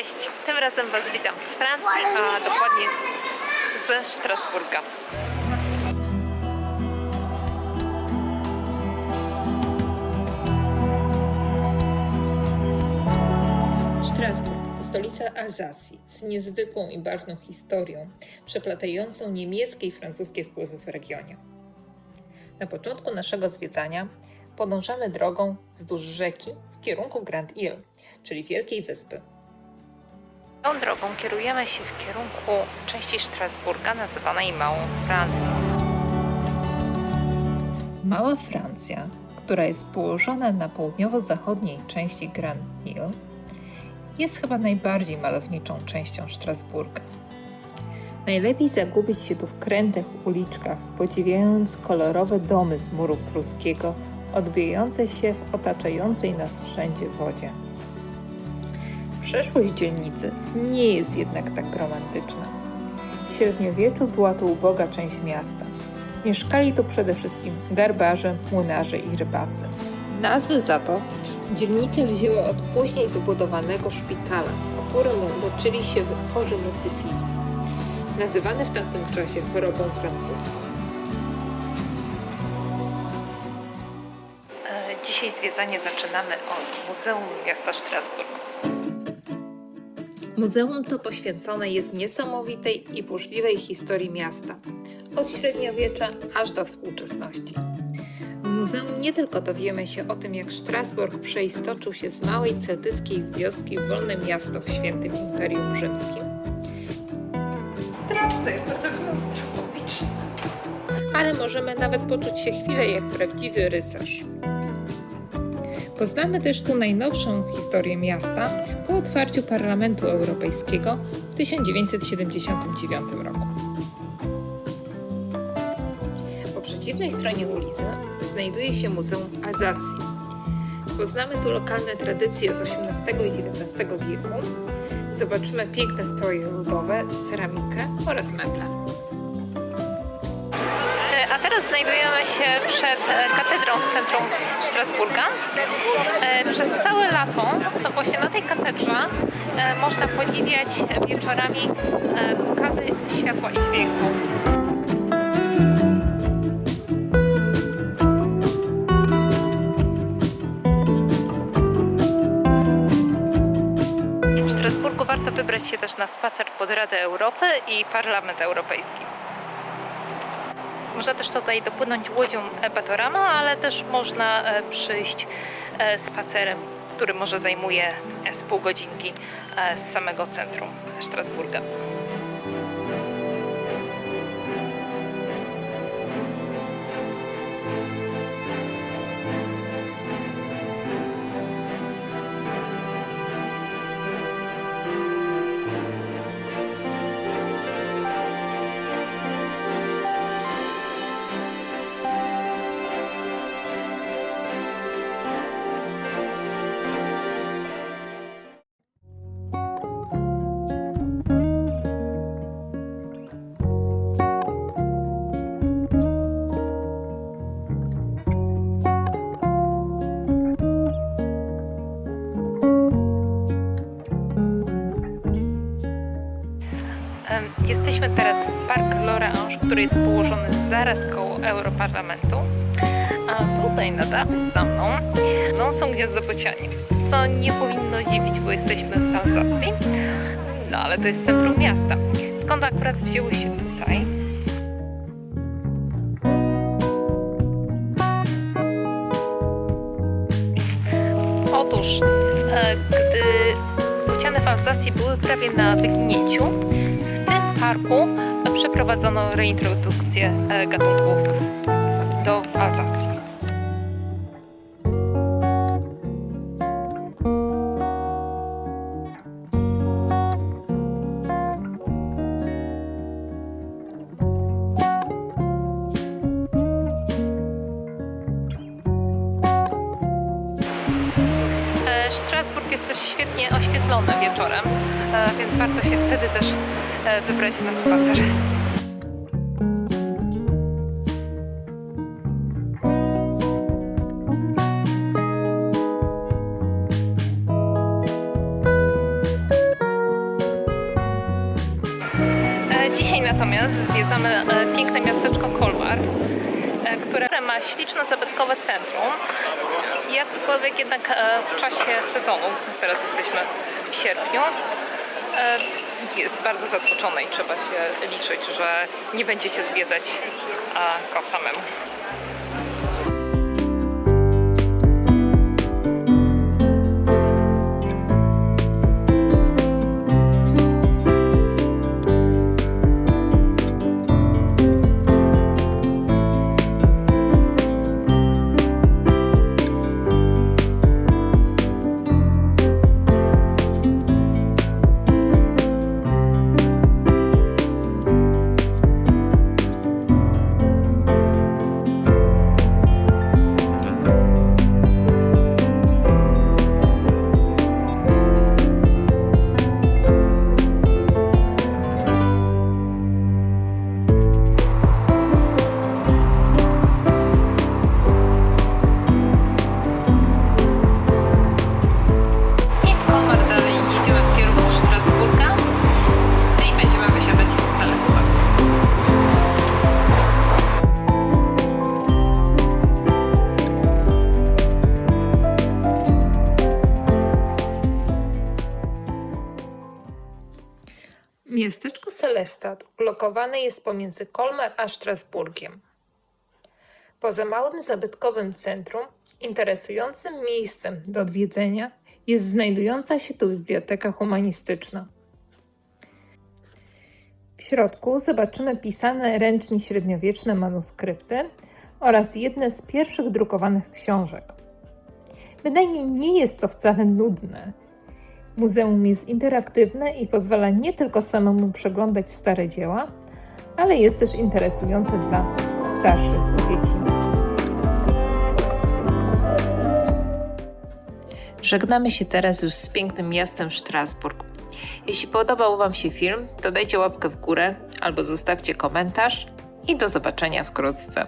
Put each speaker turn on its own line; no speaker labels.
Cześć, tym razem Was witam z Francji, a dokładnie ze Strasburga. Strasburg to stolica Alzacji z niezwykłą i barwną historią, przeplatającą niemieckie i francuskie wpływy w regionie. Na początku naszego zwiedzania podążamy drogą wzdłuż rzeki w kierunku Grand Ile, czyli Wielkiej Wyspy. Tą drogą kierujemy się w kierunku części Strasburga nazywanej Małą Francją. Mała Francja, która jest położona na południowo-zachodniej części Grand Ile, jest chyba najbardziej malowniczą częścią Strasburga. Najlepiej zagubić się tu w krętych uliczkach, podziwiając kolorowe domy z muru pruskiego, odbijające się w otaczającej nas wszędzie wodzie. Przeszłość dzielnicy nie jest jednak tak romantyczna. W średniowieczu była to uboga część miasta. Mieszkali tu przede wszystkim garbarze, młynarze i rybacy. Nazwy za to dzielnica wzięła od później wybudowanego szpitala, w którym leczyli się chorzy na syfilis, nazywany w tamtym czasie chorobą francuską. Dzisiaj zwiedzanie zaczynamy od Muzeum Miasta Strasburg. Muzeum to poświęcone jest niesamowitej i burzliwej historii miasta, od średniowiecza aż do współczesności. W muzeum nie tylko dowiemy się o tym, jak Strasburg przeistoczył się z małej celtyckiej wioski w wolne miasto w świętym Imperium Rzymskim. Straszne, to klaustrofobiczne. Ale możemy nawet poczuć się chwilę jak prawdziwy rycerz. Poznamy też tu najnowszą historię miasta po otwarciu Parlamentu Europejskiego w 1979 roku. Po przeciwnej stronie ulicy znajduje się Muzeum Alzacji. Poznamy tu lokalne tradycje z XVIII i XIX wieku. Zobaczymy piękne stroje ludowe, ceramikę oraz meble. A teraz znajdujemy się przed katedrą w centrum Strasburga. Przez całe lato to właśnie na tej katedrze można podziwiać wieczorami pokazy światła i dźwięku. W Strasburgu warto wybrać się też na spacer pod Radę Europy i Parlament Europejski. Można też tutaj dopłynąć łodzią Batorama, ale też można przyjść spacerem, który może zajmuje z pół godzinki z samego centrum Strasburga. Jesteśmy teraz w Parc L'Orange, który jest położony zaraz koło Europarlamentu. A tutaj na dachu za mną są gniazda bociani, co nie powinno dziwić, bo jesteśmy w Alzacji. No ale to jest centrum miasta. Skąd akurat wzięły się tutaj? Otóż, gdy bociany w Alzacji były prawie na wyginięciu, w tym parku przeprowadzono reintrodukcję gatunków do Alzacji. Strasburg jest też świetnie oświetlony wieczorem, więc warto się wtedy też wybrać na spacer. natomiast zwiedzamy piękne miasteczko Colmar, które ma śliczne zabytkowe centrum. Jakkolwiek jednak w czasie sezonu, teraz jesteśmy w sierpniu, jest bardzo zatłoczone i trzeba się liczyć, że nie będziecie zwiedzać go samemu. Miasteczko Sélestat ulokowane jest pomiędzy Colmar a Strasburgiem. Poza małym zabytkowym centrum, interesującym miejscem do odwiedzenia jest znajdująca się tu biblioteka humanistyczna. W środku zobaczymy pisane ręcznie średniowieczne manuskrypty oraz jedne z pierwszych drukowanych książek. Bynajmniej nie jest to wcale nudne. Muzeum jest interaktywne i pozwala nie tylko samemu przeglądać stare dzieła, ale jest też interesujące dla starszych dzieci. Żegnamy się teraz już z pięknym miastem Strasburg. Jeśli podobał Wam się film, to dajcie łapkę w górę albo zostawcie komentarz i do zobaczenia wkrótce.